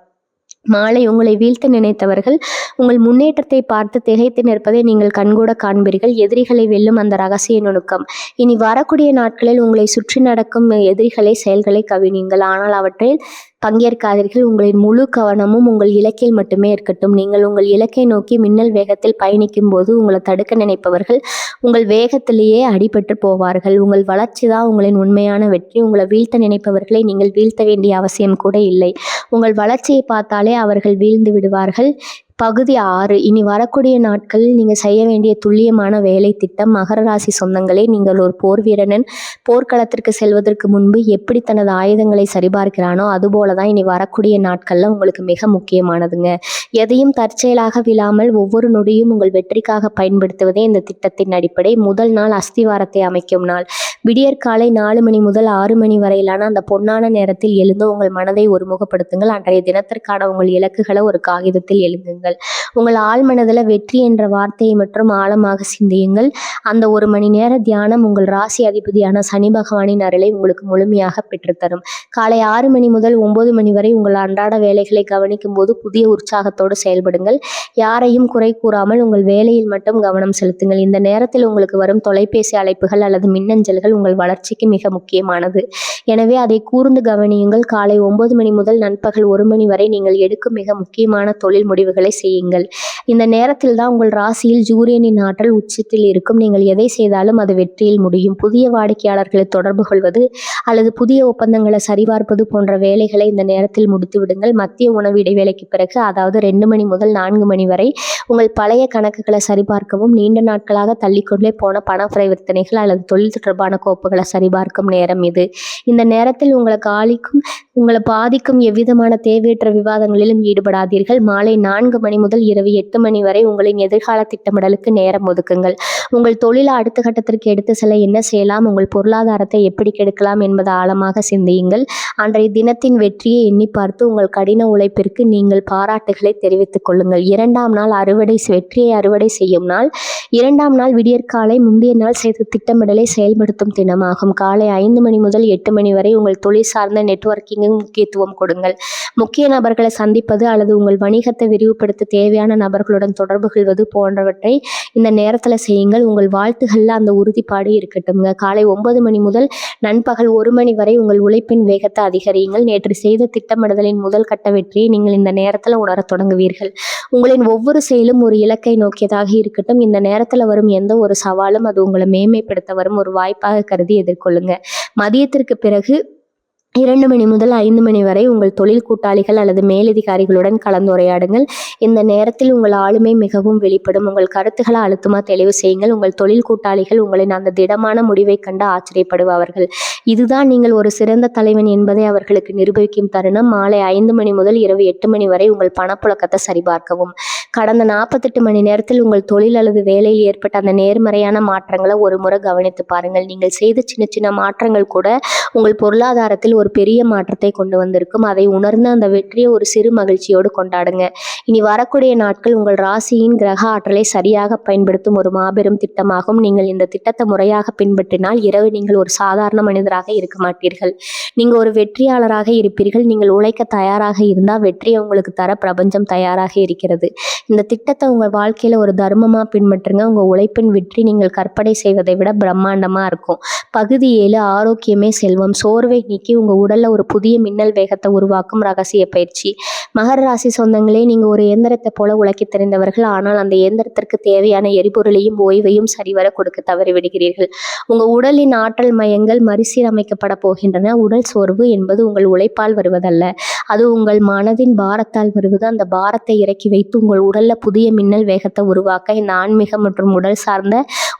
மாலை உங்களை வீழ்த்த நினைத்தவர்கள் உங்கள் முன்னேற்றத்தை பார்த்து திகைத்து நிற்பதை நீங்கள் கண்கூட காண்பீர்கள். எதிரிகளை வெல்லும் அந்த ரகசிய நுணுக்கம். இனி வரக்கூடிய நாட்களில் உங்களை சுற்றி நடக்கும் எதிரிகளை செயல்களை கவனியுங்கள். ஆனால் அவற்றில் பங்கேற்காதீர்கள். உங்களின் முழு கவனமும் உங்கள் இலக்கில் மட்டுமே இருக்கட்டும். நீங்கள் உங்கள் இலக்கை நோக்கி மின்னல் வேகத்தில் பயணிக்கும் போது உங்களை தடுக்க நினைப்பவர்கள் உங்கள் வேகத்திலேயே அடிபட்டு போவார்கள். உங்கள் வளர்ச்சி தான் உங்களின் உண்மையான வெற்றி. உங்களை வீழ்த்த நினைப்பவர்களை நீங்கள் வீழ்த்த வேண்டிய அவசியம் கூட இல்லை. உங்கள் வளர்ச்சியை பார்த்தாலே அவர்கள் வீழ்ந்து விடுவார்கள். பகுதி 6. இனி வரக்கூடிய நாட்களில் நீங்கள் செய்ய வேண்டிய துல்லியமான வேலை திட்டம். மகர ராசி சொந்தங்களே, நீங்கள் ஒரு போர் வீரனன் போர்க்களத்திற்கு செல்வதற்கு முன்பு எப்படி தனது ஆயுதங்களை சரிபார்க்கிறானோ அதுபோல தான் இனி வரக்கூடிய நாட்களில் உங்களுக்கு மிக முக்கியமானதுங்க. எதையும் தற்செயலாக விழாமல் ஒவ்வொரு நொடியும் உங்கள் வெற்றிக்காக பயன்படுத்துவதே இந்த திட்டத்தின் அடிப்படை. முதல் நாள் அஸ்திவாரத்தை அமைக்கும் நாள். விடியற்காலை 4 மணி முதல் 6 மணி வரையிலான அந்த பொன்னான நேரத்தில் எழுந்து உங்கள் மனதை ஒருமுகப்படுத்துங்கள். அன்றைய தினத்திற்கான உங்கள் இலக்குகளை ஒரு காகிதத்தில் எழுதுங்கள். உங்கள் ஆழ்மனதில் வெற்றி என்ற வார்த்தையை மற்றும் ஆழமாக சிந்தியுங்கள். அந்த 1 மணி நேர தியானம் உங்கள் ராசி அதிபதியான சனி பகவானின் அருளை உங்களுக்கு முழுமையாக பெற்றுத்தரும். காலை 6 மணி முதல் 9 மணி வரை உங்கள் அன்றாட வேலைகளை கவனிக்கும் போது புதிய உற்சாகத்தோடு செயல்படுங்கள். யாரையும் குறை கூறாமல் உங்கள் வேலையில் மட்டும் கவனம் செலுத்துங்கள். இந்த நேரத்தில் உங்களுக்கு வரும் தொலைபேசி அழைப்புகள் அல்லது மின்னஞ்சல்கள் உங்கள் வளர்ச்சிக்கு மிக முக்கியமானது. எனவே அதை கூர்ந்து கவனியுங்கள். காலை 9 மணி முதல் நண்பகல் 1 மணி வரை நீங்கள் எடுக்கும் மிக முக்கியமான தொழில் முடிவுகளை செய்யுங்கள். இந்த நேரத்தில் தான் உங்கள் ராசியில் சூரியனின் ஆற்றல் உச்சத்தில் இருக்கும். நீங்கள் எதை செய்தாலும் அது வெற்றியில் முடியும். புதிய வாடிக்கையாளர்களை தொடர்பு கொள்வது அல்லது புதிய ஒப்பந்தங்களை சரிபார்ப்பது போன்ற வேலைகளை இந்த நேரத்தில் முடித்து விடுங்கள். மதிய உணவு இடைவேளைக்கு பிறகு, அதாவது 2 மணி முதல் 4 மணி வரை உங்கள் பழைய கணக்குகளை சரிபார்க்கவும் நீண்ட நாட்களாக தள்ளிக்கொண்டே போன பண பரிவர்த்தனைகள் அல்லது தொழில் தொடர்பான கோப்புகளை சரிபார்க்கும் நேரம் இது. இந்த நேரத்தில் உங்களை பாதிக்கும் எவ்விதமான தேவையற்ற விவாதங்களிலும் ஈடுபடாதீர்கள். மாலை 4 மணி முதல் இரவு 8 மணி வரை உங்களின் எதிர்கால திட்டமிடலுக்கு நேரம் ஒதுக்குங்கள். உங்கள் தொழிலை அடுத்த கட்டத்திற்கு எடுத்து செல்ல என்ன செய்யலாம், உங்கள் பொருளாதாரத்தை எப்படி கெடுக்கலாம் என்பதை ஆழமாக சிந்தியுங்கள். அன்றைய தினத்தின் வெற்றியை எண்ணி பார்த்து உங்கள் கடின உழைப்பிற்கு நீங்கள் பாராட்டுகளை தெரிவித்துக் கொள்ளுங்கள். 2ஆம் நாள் வெற்றியை அறுவடை செய்யும் நாள். 2ஆம் நாள் விடியற்காலை முந்தைய நாள் செய்த திட்டமிடலை செயல்படுத்தும் தினமாகும். காலை 5 மணி முதல் 8 மணி வரை உங்கள் தொழில் சார்ந்த நெட்வொர்க்கிங் முக்கியத்துவம் கொடுங்கள். முக்கிய நபர்களை சந்திப்பது அல்லது உங்கள் வணிகத்தை விரிவுபடுத்த தேவையான நபர்களுடன் தொடர்பு கொள்வது போன்றவற்றை இந்த நேரத்தில் செய்யுங்கள். உங்கள் வாழ்த்துகளில் அந்த உறுதிப்பாடு இருக்கட்டும்ங்க. காலை 9 மணி முதல் நண்பகல் 1 மணி வரை உங்கள் உழைப்பின் வேகத்தை அதிகரியுங்கள். நேற்று செய்த திட்டமிடுதலின் முதல் கட்ட வெற்றியை நீங்கள் இந்த நேரத்தில் உணரத் தொடங்குவீர்கள். உங்களின் ஒவ்வொரு செயலும் ஒரு இலக்கை நோக்கியதாக இருக்கட்டும். இந்த நேரத்தில் வரும் எந்த ஒரு சவாலும் அது உங்களை மேன்மைப்படுத்த வரும் ஒரு வாய்ப்பாக கருதி எதிர்கொள்ளுங்க. மதியத்திற்கு பிறகு 2 மணி முதல் 5 மணி வரை உங்கள் தொழில் கூட்டாளிகள் அல்லது மேலதிகாரிகளுடன் கலந்துரையாடுங்கள். இந்த நேரத்தில் உங்கள் ஆளுமை மிகவும் வெளிப்படும். உங்கள் கருத்துக்களை அழுத்தமாக தெளிவு செய்யுங்கள். உங்கள் தொழில் கூட்டாளிகள் உங்களின் அந்த திடமான முடிவை கண்டு ஆச்சரியப்படுவார்கள். இதுதான் நீங்கள் ஒரு சிறந்த தலைவன் என்பதை அவர்களுக்கு நிரூபிக்கும் தருணம். மாலை 5 மணி முதல் இரவு 8 மணி வரை உங்கள் பணப்புழக்கத்தை சரிபார்க்கவும். கடந்த 48 மணி நேரத்தில் உங்கள் தொழில் அல்லது வேலையில் ஏற்பட்ட அந்த நேர்மறையான மாற்றங்களை ஒரு முறை கவனித்து பாருங்கள். நீங்கள் செய்த சின்ன சின்ன மாற்றங்கள் கூட உங்கள் பொருளாதாரத்தில் ஒரு பெரிய மாற்றத்தை கொண்டு வந்திருக்கும். அதை உணர்ந்து அந்த வெற்றியை ஒரு சிறு மகிழ்ச்சியோடு கொண்டாடுங்க. இனி வரக்கூடிய நாட்கள் உங்கள் ராசியின் கிரக ஆற்றலை சரியாக பயன்படுத்தும் ஒரு மாபெரும் திட்டமாகும். நீங்கள் இந்த திட்டத்தை முறையாக பின்பற்றினால் இரவு நீங்கள் ஒரு சாதாரண மனிதராக இருக்க மாட்டீர்கள். நீங்கள் ஒரு வெற்றியாளராக இருப்பீர்கள். நீங்கள் உழைக்க தயாராக இருந்தால் வெற்றியை உங்களுக்கு தர பிரபஞ்சம் தயாராக இருக்கிறது. இந்த திட்டத்தை உங்கள் வாழ்க்கையில் ஒரு தர்மமாக பின்பற்றுங்க. உங்கள் உழைப்பின் வெற்றி நீங்கள் கற்பனை செய்வதை விட பிரம்மாண்டமாக இருக்கும். பகுதி 7. ஆரோக்கியமே செல்வம். சோர்வை நீக்கி உங்கள் உடல்ல ஒரு புதிய மின்னல் வேகத்தை உருவாக்கும் ரகசிய பயிற்சி. மகர ராசி சொந்தங்களே, நீங்கள் ஒரு இயந்திரத்தை போல உழைக்க தெரிந்தவர்கள். ஆனால் அந்த இயந்திரத்திற்கு தேவையான எரிபொருளையும் ஓய்வையும் சரிவர கொடுக்க தவறிவிடுகிறீர்கள். உங்கள் உடலின் ஆற்றல் மையங்கள் மறுசீரமைக்கப்பட போகின்றன. உடல் சோர்வு என்பது உங்கள் உழைப்பால் வருவதல்ல, அது உங்கள் மனதின் பாரத்தால் வருவது. அந்த பாரத்தை இறக்கி வைத்து உங்கள் உடல்ல புதிய மின்னல் வேகத்தை உருவாக்க இந்த ஆன்மீகம் மற்றும் உடல் சார்ந்த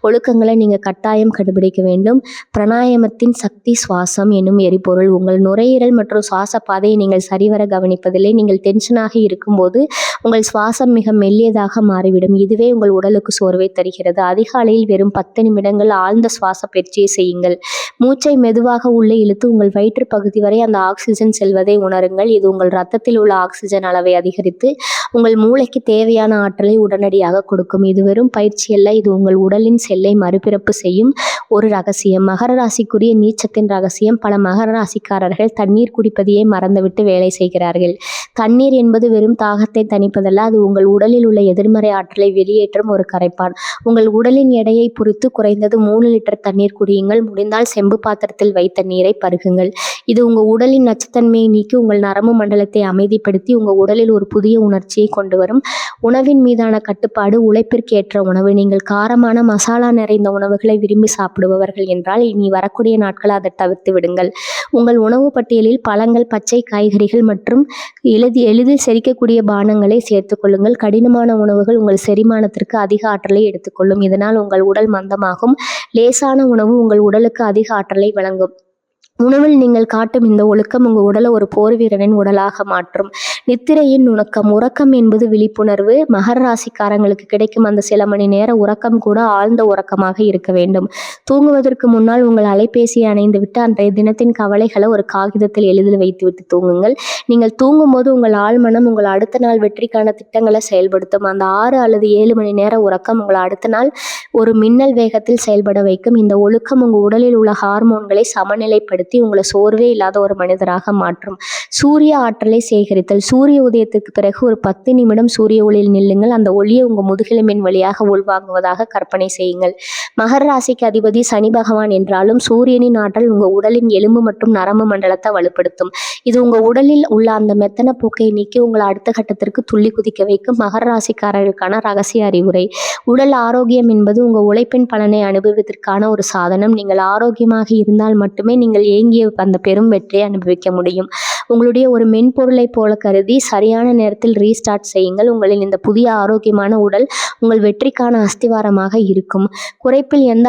ஒழுக்கங்களை நீங்கள் கட்டாயம் கடைபிடிக்க வேண்டும். பிராணாயாமத்தின் சக்தி சுவாசம் எனும் எரிபொருள். உங்கள் நுரையீரல் மற்றும் சுவாச பாதையை நீங்கள் சரிவர கவனிப்பதில்லை. நீங்கள் டென்ஷனாக இருக்கும்போது உங்கள் சுவாசம் மிக மெல்லியதாக மாறிவிடும். இதுவே உங்கள் உடலுக்கு சோர்வை தருகிறது. அதிகாலையில் வெறும் 10 நிமிடங்கள் ஆழ்ந்த சுவாச பயிற்சியை செய்யுங்கள். மூச்சை மெதுவாக உள்ளே இழுத்து உங்கள் வயிற்று பகுதி வரை அந்த ஆக்சிஜன் செல்வதை உணருங்கள். இது உங்கள் ரத்தத்தில் உள்ள ஆக்சிஜன் அளவை அதிகரித்து உங்கள் மூளைக்கு தேவையான ஆற்றலை உடனடியாக கொடுக்கும். இது வெறும் பயிற்சி அல்ல, இது உங்கள் உடலின் செல்லை மறுபிறப்பு செய்யும் ஒரு ரகசியம். மகர ராசிக்குரிய நீச்சத்தின் ரகசியம். பல மகர ராசிக்காரர்கள் தண்ணீர் குடிப்பதையே மறந்துவிட்டு வேலை செய்கிறார்கள். தண்ணீர் என்பது வெறும் தாகத்தை தணிப்பதல்ல, அது உங்கள் உடலில் உள்ள எதிர்மறை ஆற்றலை வெளியேற்றும் ஒரு கரைப்பான். உங்கள் உடலின் எடையை பொறுத்து குறைந்தது 3 லிட்டர் தண்ணீர் குடியுங்கள். முடிந்தால் செம்பு பாத்திரத்தில் வைத்த நீரை பருகுங்கள். இது உங்கள் உடலின் நச்சுத்தன்மையை நீக்கி உங்கள் நரம்பு மண்டலத்தை அமைதிப்படுத்தி உங்கள் உடலில் ஒரு புதிய உணர்ச்சியை கொண்டு வரும். உணவின் மீதான கட்டுப்பாடு. உழைப்பிற்கு ஏற்ற உணவு. நீங்கள் காரமான மசாலா நிறைந்த உணவுகளை விரும்பி சாப்பிடுபவர்கள் என்றால் இனி வரக்கூடிய நாட்கள் அதை தவிர்த்து விடுங்கள். உங்கள் உணவு பட்டியலில் பழங்கள், பச்சை காய்கறிகள் மற்றும் எளிதில் செரிக்கக்கூடிய பானங்களை சேர்த்துக் கொள்ளுங்கள். கடினமான உணவுகள் உங்கள் செரிமானத்திற்கு அதிக ஆற்றலை எடுத்துக்கொள்ளும். இதனால் உங்கள் உடல் மந்தமாகும். லேசான உணவு உங்கள் உடலுக்கு அதிக ஆற்றலை வழங்கும். உணவில் நீங்கள் காட்டும் இந்த ஒழுக்கம் உங்கள் உடலை ஒரு போர் வீரனின் உடலாக மாற்றும். நித்திரையின் நுணுக்கம். உறக்கம் என்பது விழிப்புணர்வு. மகர ராசிக்காரங்களுக்கு கிடைக்கும் அந்த சில மணி நேர உறக்கம் கூட ஆழ்ந்த உறக்கமாக இருக்க வேண்டும். தூங்குவதற்கு முன்னால் உங்கள் அலைபேசியை அணைந்துவிட்டு அன்றைய தினத்தின் கவலைகளை ஒரு காகிதத்தில் எளிதில் வைத்துவிட்டு தூங்குங்கள். நீங்கள் தூங்கும்போது உங்கள் ஆழ்மனம் உங்கள் அடுத்த நாள் வெற்றிக்கான திட்டங்களை செயல்படுத்தும். அந்த 6 அல்லது 7 மணி நேர உறக்கம் உங்கள் அடுத்த நாள் ஒரு மின்னல் வேகத்தில் செயல்பட வைக்கும். இந்த ஒழுக்கம் உங்கள் உடலில் உள்ள ஹார்மோன்களை சமநிலைப்படுத்தி உங்களை சோர்வே இல்லாத ஒரு மனிதராக மாற்றும். சூரிய ஆற்றலை சேகரித்தல். சூரிய உதயத்துக்கு பிறகு ஒரு 10 நிமிடம் சூரிய ஒளியில் நில்லுங்கள். அந்த ஒளியை உங்கள் முதுகெலும்பின் வழியாக உள்வாங்குவதாக கற்பனை செய்யுங்கள். மகர ராசிக்கு அதிபதி சனி பகவான் என்றாலும் சூரியனின் ஆற்றல் உங்கள் உடலின் எலும்பு மற்றும் நரம்பு மண்டலத்தை வலுப்படுத்தும். இது உங்கள் உடலில் உள்ள அந்த மெத்தன போக்கை நீக்கி உங்களை அடுத்த கட்டத்திற்கு துள்ளி குதிக்க வைக்கும். மகர ராசிக்காரர்களுக்கான ரகசிய அறிவுரை. உடல் ஆரோக்கியம் என்பது உங்கள் உழைப்பின் பலனை அனுபவிப்பதற்கான ஒரு சாதனம். நீங்கள் ஆரோக்கியமாக இருந்தால் மட்டுமே நீங்கள் ஏங்கிய அந்த பெரும் வெற்றியை அனுபவிக்க முடியும். உங்களுடைய ஒரு மென்பொருளை போல கருதி சரியான நேரத்தில் ரீஸ்டார்ட் செய்யுங்கள். உங்களின் இந்த புதிய ஆரோக்கியமான உடல் உங்கள் வெற்றிக்கான அஸ்திவாரமாக இருக்கும். உழைப்பில் எந்த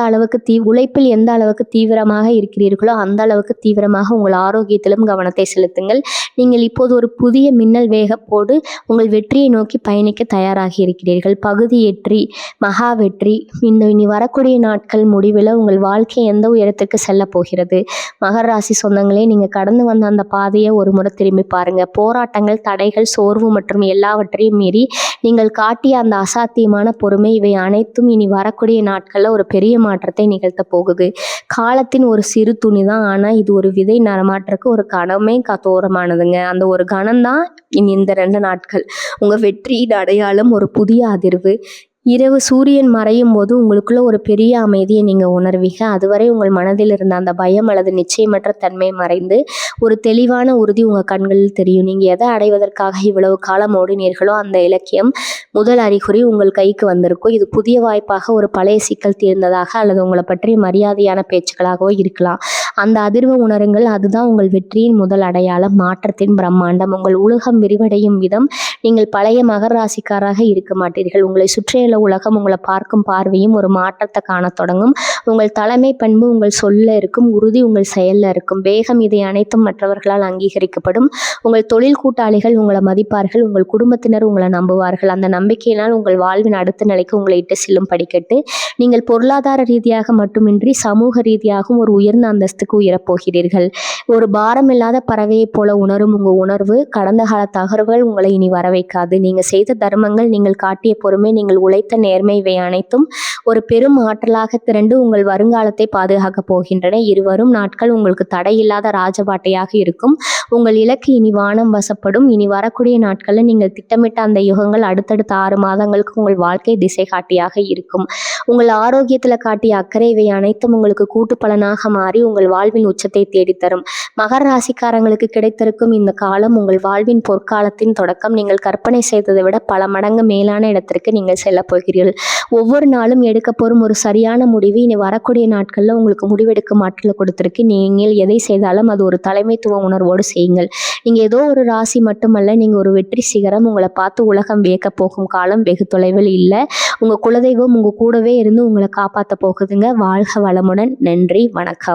அளவுக்கு தீவிரமாக இருக்கிறீர்களோ அந்த அளவுக்கு தீவிரமாக உங்கள் ஆரோக்கியத்திலும் கவனத்தை செலுத்துங்கள். நீங்கள் இப்போது ஒரு புதிய மின்னல் வேகப்போடு உங்கள் வெற்றியை நோக்கி பயணிக்க தயாராகி இருக்கிறீர்கள். பகுதி 8 மகா வெற்றி. இனி வரக்கூடிய நாட்கள் முடிவில் உங்கள் வாழ்க்கை எந்த உயரத்துக்கு செல்ல போகிறது. மகர ராசி சொந்தங்களே, நீங்கள் கடந்து வந்த அந்த பாதையை ஒரு முறை திரும்பி பாருங்க. போராட்டங்கள், தடைகள், சோர்வு மற்றும் எல்லாவற்றையும் மீறி நீங்கள் காட்டிய அந்த அசாத்தியமான பொறுமை, இவை அனைத்தும் இனி வரக்கூடிய நாட்களில் ஒரு பெரிய மாற்றத்தை நிகழ்த்த போகுது. காலத்தின் ஒரு சிறு துணி தான், ஆனால் இது ஒரு விதை நடமாட்டருக்கு ஒரு கணமே தோரமானதுங்க. அந்த ஒரு கணம்தான் இனி இந்த 2 நாட்கள் உங்கள் வெற்றியின் அடையாளம். ஒரு புதிய அதிர்வு. இரவு சூரியன் மறையும் போது உங்களுக்குள்ள ஒரு பெரிய அமைதியை நீங்கள் உணர்வீங்க. அதுவரை உங்கள் மனதில் இருந்த அந்த பயம் அல்லது நிச்சயமற்ற தன்மை மறைந்து ஒரு தெளிவான உறுதி உங்கள் கண்களில் தெரியும். நீங்கள் எதை அடைவதற்காக இவ்வளவு காலம் ஓடினீர்களோ அந்த இலக்கியம் முதல் அறிகுறி உங்கள் கைக்கு வந்திருக்கும். இது புதிய வாய்ப்பாக, ஒரு பழைய சிக்கல் தீர்ந்ததாக அல்லது உங்களை பற்றிய மரியாதையான பேச்சுக்களாகவோ இருக்கலாம். அந்த அதிர்வை உணருங்கள். அதுதான் உங்கள் வெற்றியின் முதல் அடையாளம், மாற்றத்தின் பிரம்மாண்டம். உங்கள் உலகம் விரிவடையும் விதம். நீங்கள் பழைய மகர ராசிக்காராக இருக்க மாட்டீர்கள். உங்களை சுற்றியுள்ள உலகம் உங்களை பார்க்கும் பார்வையும் ஒரு மாற்றத்தை காண தொடங்கும். உங்கள் தலைமை பண்பு உங்கள் சொல்ல இருக்கும், உறுதி உங்கள் செயல்ல இருக்கும், வேகம், இதை அனைத்தும் மற்றவர்களால் அங்கீகரிக்கப்படும். உங்கள் தொழில் கூட்டாளிகள் உங்களை மதிப்பார்கள். உங்கள் குடும்பத்தினர் உங்களை நம்புவார்கள். அந்த நம்பிக்கையினால் உங்கள் வாழ்வின் அடுத்த நிலைக்கு உங்களை இட்டு செல்லும் படிக்கட்டு. நீங்கள் பொருளாதார ரீதியாக மட்டுமின்றி சமூக ரீதியாகவும் ஒரு உயர்ந்த அந்தஸ்துக்கு உயரப்போகிறீர்கள். ஒரு பாரம் இல்லாத பறவையைப் போல உணரும் உங்கள் உணர்வு கடந்த கால தகவல்கள் உங்களை இனி வர வைக்காது. நீங்கள் செய்த தர்மங்கள், நீங்கள் காட்டிய பொறுமை, நீங்கள் உழைத்த நேர்மை, இவை அனைத்தும் ஒரு பெரும் ஆற்றலாக திரண்டு உங்கள் வருங்காலத்தை பாதுகாக்கப் போகின்றன. இருவரும் நாட்கள் உங்களுக்கு தடையில்லாத ராஜபாட்டையாக இருக்கும். உங்கள் இலக்கு இனி வானம் வசப்படும். இனி வரக்கூடிய நாட்களில் நீங்கள் திட்டமிட்ட அந்த யுகங்கள் அடுத்தடுத்த 6 மாதங்களுக்கு உங்கள் வாழ்க்கை திசை காட்டியாக இருக்கும். உங்கள் ஆரோக்கியத்தில் காட்டிய அக்கறை, இவை அனைத்தும் உங்களுக்கு கூட்டு பலனாக மாறி உங்கள் வாழ்வின் உச்சத்தை தேடித்தரும். மகர ராசிக்காரங்களுக்கு கிடைத்திருக்கும் இந்த காலம் உங்கள் வாழ்வின் பொற்காலத்தின் தொடக்கம். நீங்கள் கற்பனை செய்ததை விட பல மடங்கு மேலான இடத்திற்கு நீங்கள் செல்ல போகிறீர்கள். ஒவ்வொரு நாளும் எடுக்க போகும் ஒரு சரியான முடிவு இனி வரக்கூடிய நாட்களில் உங்களுக்கு முடிவெடுக்கும் ஆற்றலை கொடுத்திருக்கு. நீங்கள் எதை செய்தாலும் அது ஒரு தலைமைத்துவ உணர்வோடு செய்யுங்கள். நீங்கள் ஏதோ ஒரு ராசி மட்டுமல்ல, நீங்கள் ஒரு வெற்றி சிகரம். உங்களை பார்த்து உலகம் வியக்க போகும் காலம் வெகு தொலைவில் இல்லை. உங்கள் குலதெய்வம் உங்கள் கூடவே இருந்து உங்களை காப்பாற்ற போகுதுங்க. வாழ்க வளமுடன். நன்றி, வணக்கம்.